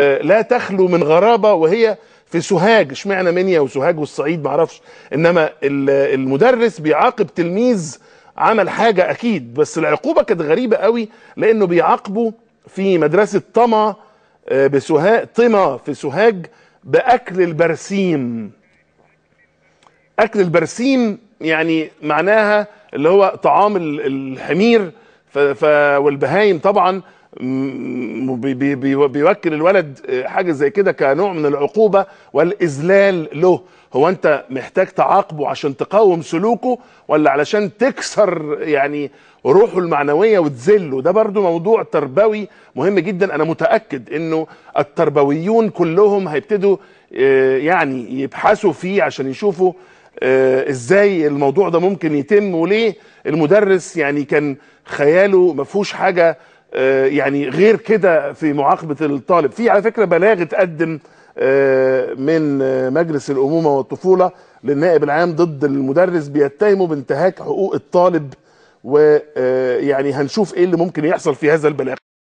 لا تخلو من غرابه، وهي في سوهاج. اشمعنى منيا وسوهاج والصعيد معرفش، انما المدرس بيعاقب تلميذ عمل حاجه اكيد، بس العقوبه كانت غريبه قوي، لانه بيعاقبه في مدرسه طما في سوهاج باكل البرسيم. اكل البرسيم يعني معناها اللي هو طعام الحمير والبهايم طبعا. بيوكل الولد حاجه زي كده كنوع من العقوبه والاذلال له. هو انت محتاج تعاقبه عشان تقاوم سلوكه، ولا علشان تكسر يعني روحه المعنويه وتذله؟ ده برضو موضوع تربوي مهم جدا. انا متاكد انه التربويون كلهم هيبتدوا يعني يبحثوا فيه عشان يشوفوا ازاي الموضوع ده ممكن يتم، وليه المدرس يعني كان خياله ما فيهوش حاجه يعني غير كده في معاقبه الطالب. في على فكره بلاغ اتقدم من مجلس الامومه والطفوله للنائب العام ضد المدرس، بيتهمه بانتهاك حقوق الطالب، ويعني هنشوف ايه اللي ممكن يحصل في هذا البلاغ.